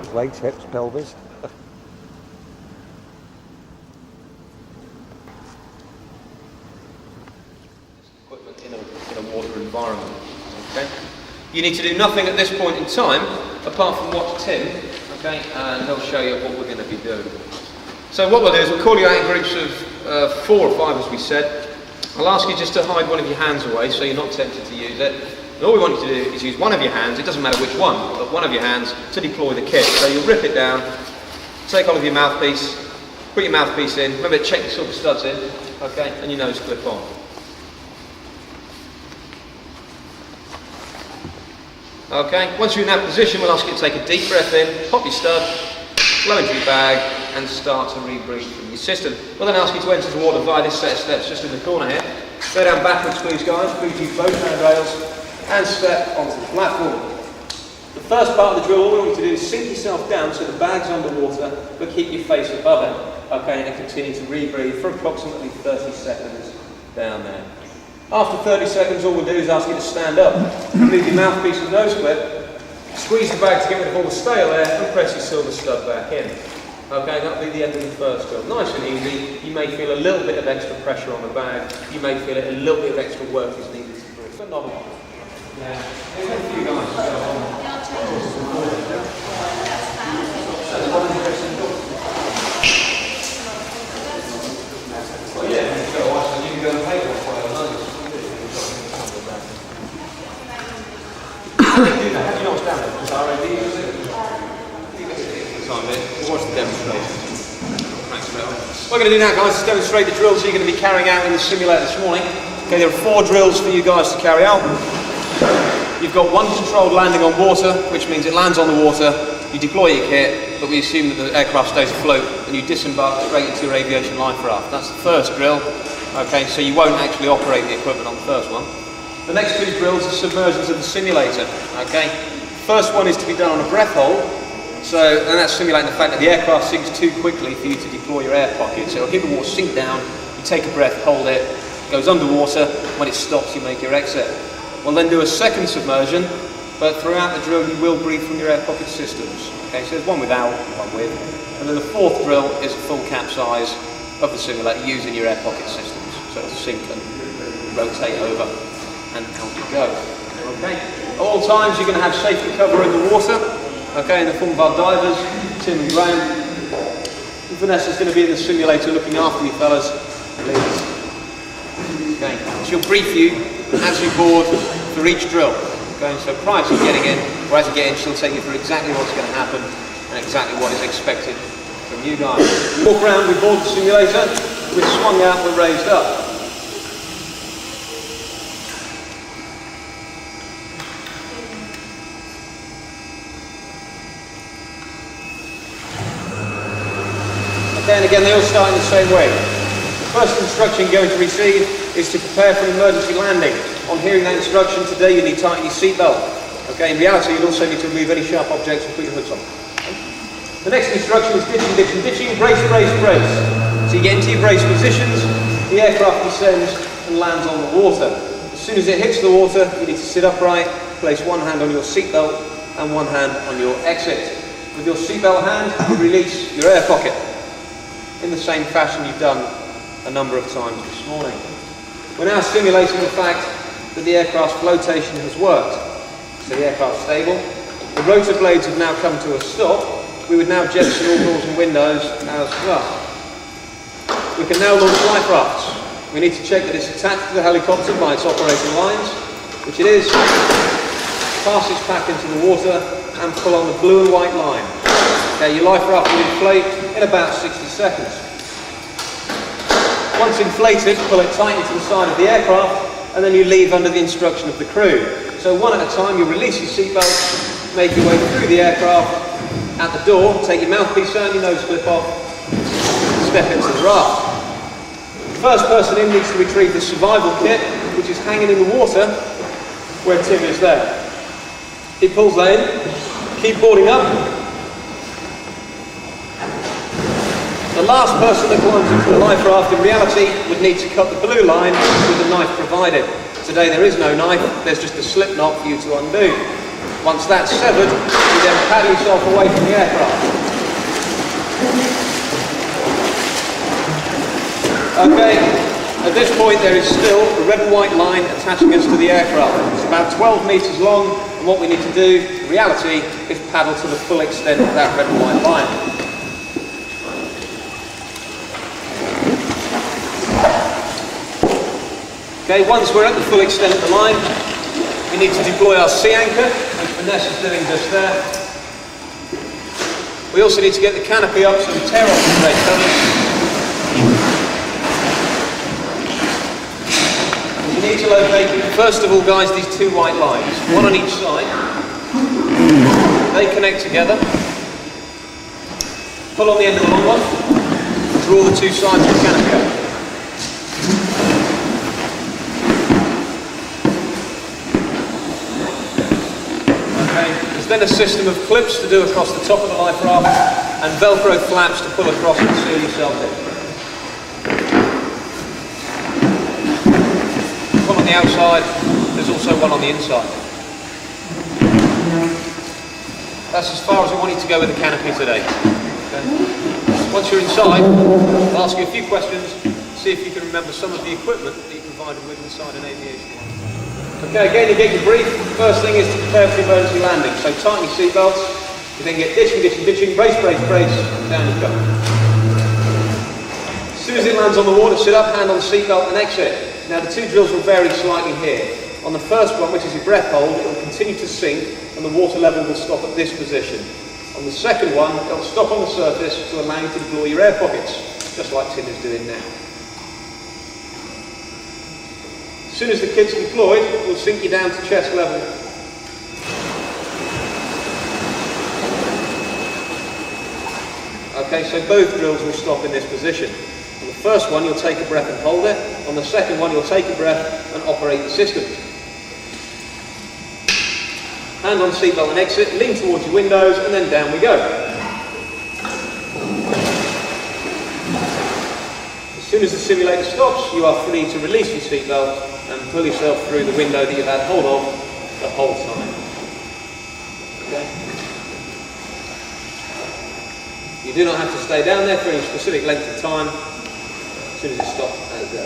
arms, legs, hips, pelvis. Equipment in a water environment. Okay. You need to do nothing at this point in time apart from watch Tim, okay, and he'll show you what we're going to be doing. So what we'll do is we'll call you out in groups of 4 or 5, as we said. I'll ask you just to hide one of your hands away so you're not tempted to use it. And all we want you to do is use one of your hands, it doesn't matter which one, but one of your hands to deploy the kit. So you'll rip it down, take hold of your mouthpiece, put your mouthpiece in, remember to check the silver studs in, okay, and your nose clip on. Okay, once you're in that position, we'll ask you to take a deep breath in, pop your stud, blow into your bag, and start to rebreathe from your system. We'll then ask you to enter the water via this set of steps just in the corner here. Go down backwards, please, guys. Please use both handrails and step onto the platform. The first part of the drill, all we want you to do is sink yourself down so the bag's underwater, but keep your face above it. Okay, and continue to rebreathe for approximately 30 seconds down there. After 30 seconds, all we'll do is ask you to stand up, leave your mouthpiece and nose clip, squeeze the bag to get rid of all the stale air, and press your silver stud back in. Okay, that'll be the end of the first drill. Nice and easy. You may feel a little bit of extra pressure on the bag. You may feel a little bit of extra work is needed to breathe, but not a lot. Yeah, there's a few guys who go on. That's one interesting job. Well, yeah, you go watch and you can go and pay for it. Have you not stand up? It's RAD, is it? Watch the demonstration. What we're going to do now, guys, is demonstrate the drills you're going to be carrying out in the simulator this morning. Okay, there are 4 drills for you guys to carry out. You've got one controlled landing on water, which means it lands on the water, you deploy your kit, but we assume that the aircraft stays afloat, and you disembark straight into your aviation life raft. That's the first drill. Okay, so you won't actually operate the equipment on the first one. The next 2 drills are submersions of the simulator. Okay, first one is to be done on a breath hold. So, and that's simulating the fact that the aircraft sinks too quickly for you to deploy your air pocket. So it'll hit the water, sink down, you take a breath, hold it, goes underwater, when it stops you make your exit. We'll then do a second submersion, but throughout the drill you will breathe from your air pocket systems. Okay, so there's one without, one with. And then the 4th drill is a full capsize of the simulator using your air pocket systems. So it'll sink and rotate over and out you go. Okay, at all times you're going to have safety cover in the water. Okay, in the form of our divers, Tim and Graham. Vanessa's going to be in the simulator looking after you fellas, please. Okay, she'll brief you as you board for each drill. Okay, so prior to getting in, or as you get in, she'll take you through exactly what's going to happen and exactly what is expected from you guys. Walk around, we board the simulator, we're swung out, we're raised up. And again, they all start in the same way. The first instruction you're going to receive is to prepare for an emergency landing. On hearing that instruction today, you need to tighten your seatbelt. Okay, in reality, you'll also need to remove any sharp objects and put your hoods on. The next instruction is ditching, ditching, ditching, brace, brace, brace. So you get into your brace positions, the aircraft descends and lands on the water. As soon as it hits the water, you need to sit upright, place one hand on your seatbelt and one hand on your exit. With your seatbelt hand, you release your air pocket, in the same fashion you've done a number of times this morning. We're now simulating the fact that the aircraft's flotation has worked. So the aircraft's stable, the rotor blades have now come to a stop, we would now jettison all doors and windows as well. We can now launch life rafts. We need to check that it's attached to the helicopter by its operating lines, which it is. Pass its pack into the water and pull on the blue and white line. Okay, your life raft will inflate in about 60 seconds. Once inflated, pull it tight into the side of the aircraft and then you leave under the instruction of the crew. So one at a time, you release your seatbelt, make your way through the aircraft. At the door, take your mouthpiece out, your nose clip off, step into the raft. The first person in needs to retrieve the survival kit, which is hanging in the water where Tim is there. He pulls that in, keep boarding up. The last person that climbs into the life raft in reality would need to cut the blue line with the knife provided. Today there is no knife, there's just a slip knot for you to undo. Once that's severed, you then paddle yourself away from the aircraft. Okay, at this point there is still a red and white line attaching us to the aircraft. It's about 12 metres long, and what we need to do, in reality, is paddle to the full extent of that red and white line. Okay, once we're at the full extent of the line, we need to deploy our sea anchor, which Vanessa's doing just there. We also need to get the canopy up so we tear off the red colours. You need to locate, first of all guys, these two white lines, one on each side. They connect together. Pull on the end of the long one, draw the two sides of the canopy up. Then a system of clips to do across the top of the life raft and Velcro flaps to pull across and seal yourself in. One on the outside, there's also one on the inside. That's as far as we want you to go with the canopy today. Okay. Once you're inside, I'll ask you a few questions, see if you can remember some of the equipment that you provided with inside an aviation line. Okay, again, you get your brief. First thing is to prepare for emergency landing. So tighten your seatbelts, you then get ditching, brace, brace, brace, and down you go. As soon as it lands on the water, sit up, hand on the seatbelt, and exit. Now the two drills will vary slightly here. On the first one, which is your breath hold, it will continue to sink, and the water level will stop at this position. On the second one, it will stop on the surface to allow you to deploy your air pockets, just like Tim is doing now. As soon as the kit's deployed, we'll sink you down to chest level. Okay, so both drills will stop in this position. On the first one, you'll take a breath and hold it. On the second one, you'll take a breath and operate the system. Hand on seatbelt and exit, lean towards your windows, and then down we go. As soon as the simulator stops, you are free to release your seatbelt and pull yourself through the window that you've had hold of the whole time. Okay. You do not have to stay down there for any specific length of time. As soon as it stops, there you go.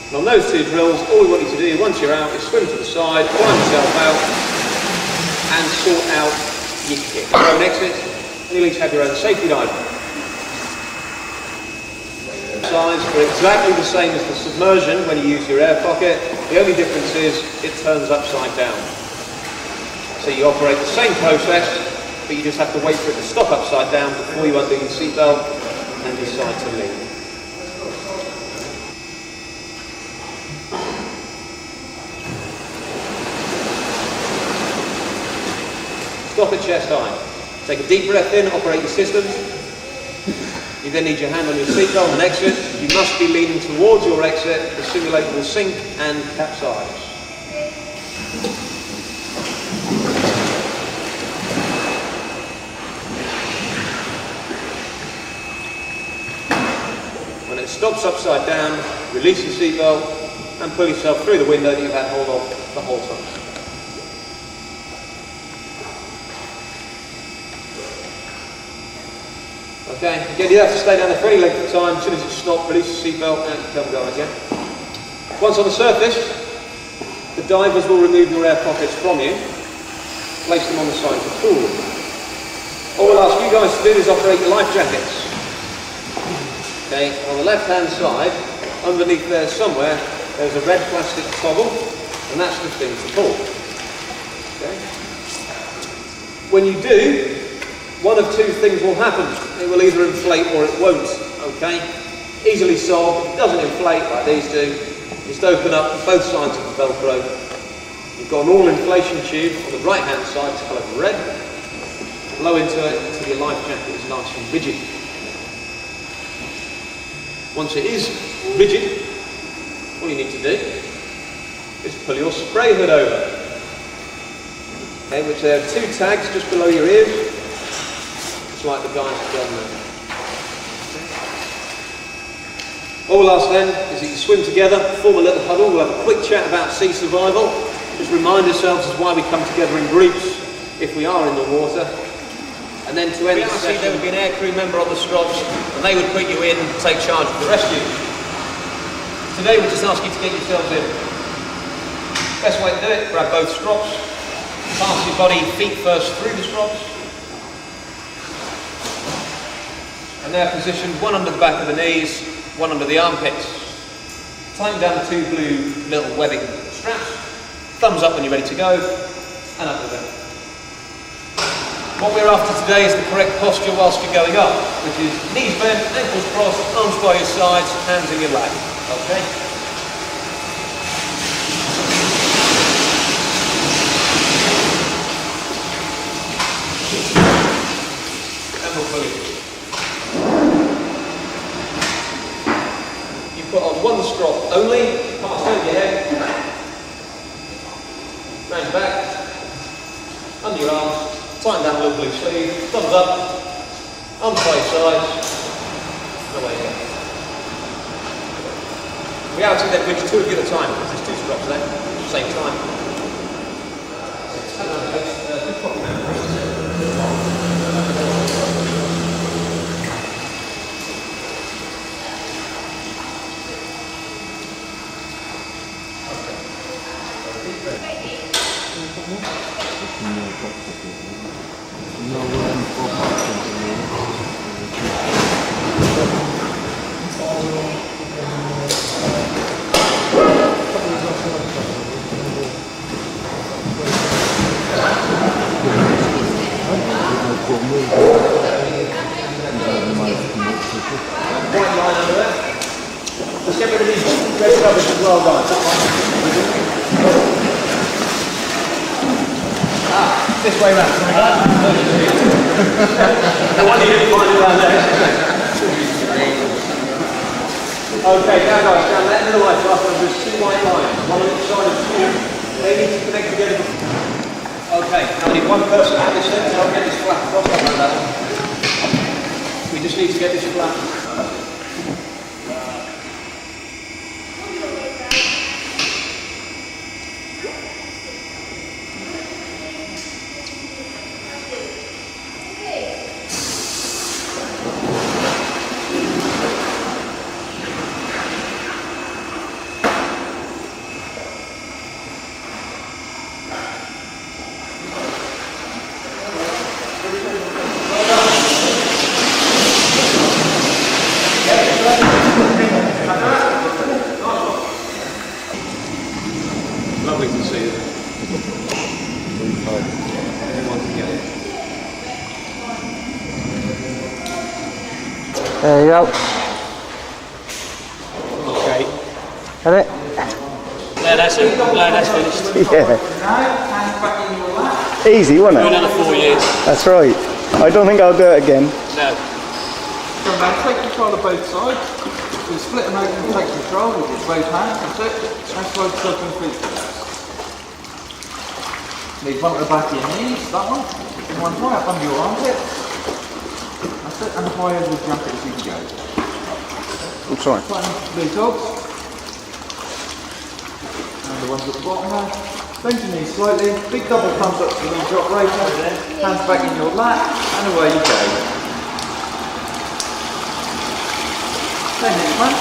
And on those two drills, all we want you to do once you're out is swim to the side, climb yourself out, and sort out your kit. Your own exit, and you'll each have your own safety dive. Size are exactly the same as the submersion when you use your air pocket. The only difference is it turns upside down. So you operate the same process, but you just have to wait for it to stop upside down before you undo your seatbelt and decide to leave. Stop at chest high. Take a deep breath in, operate your systems. You then need your hand on your seatbelt and exit. You must be leaning towards your exit. The simulator will sink and capsize. When it stops upside down, release your seatbelt and pull yourself through the window that you've had hold of the whole time. Okay, again, you have to stay down there for any length of time. As soon as it stops, release your seatbelt and come going again. Once on the surface, the divers will remove your air pockets from you, place them on the side of the pool. All we'll ask you guys to do is operate your life jackets. Okay, on the left-hand side, underneath there somewhere, there's a red plastic toggle, and that's the thing to pull. Okay. When you do, one of two things will happen. It will either inflate or it won't, okay? Easily solved. If it doesn't inflate like these do, just open up both sides of the Velcro. You've got an all-inflation tube on the right-hand side, it's coloured red. Blow into it until your life jacket is nice and rigid. Once it is rigid, all you need to do is pull your spray hood over. Okay, which there are two tags just below your ears. Like the guys have done there. All we'll ask then is that you swim together, form a little huddle, we'll have a quick chat about sea survival, Just remind ourselves as why we come together in groups if we are in the water. And then to end the session, there would be an aircrew member on the strops, and they would put you in and take charge of the rescue. Today we just ask you to get yourselves in. Best way to do it, grab both strops, pass your body feet first through the strops, and they're positioned one under the back of the knees, one under the armpits. Tighten down the 2 blue little webbing straps, thumbs up when you're ready to go, and up with them. What we're after today is the correct posture whilst you're going up, which is knees bent, ankles crossed, arms by your sides, hands in your lap. Okay? And we'll pull it. You put on one strop only, pass over your head, round back, under your arms. Tighten down the little blue sleeve, thumbs up, arms by your sides, and away you go. Reality then, bridge 2 of you at a time, because there's 2 strops there, at the same time. Good copy now. White line under there. Let's get rid of these red rubbish as well, guys. This way round. The one you didn't find around there. Okay, now guys, down that middle line after there's 2 white lines, one on each side of 2. They need to connect together. Okay, now we need one person at this end, so I'll get this flat across like that. We just need to get this flat. Lovely to see you. Everyone together. There you go. Okay. Got it? Yeah, that's it. No, that's finished. Yeah. Easy, wasn't For it? another 4 years. That's right. I don't think I'll do it again. No. So now take control of both sides. So split them out and take control with your both hands. That's it. And slide circling feet to that. Leave one at the back of your knees, that one. And one high up under your armpit. That's it. And high over the jacket as you can go. I'm sorry. Tighten blue tops. And the ones at the bottom there. Bend your knees slightly. Big double thumbs up to the knee drop right over there. Hands back in your lap. And away you go. Then next one.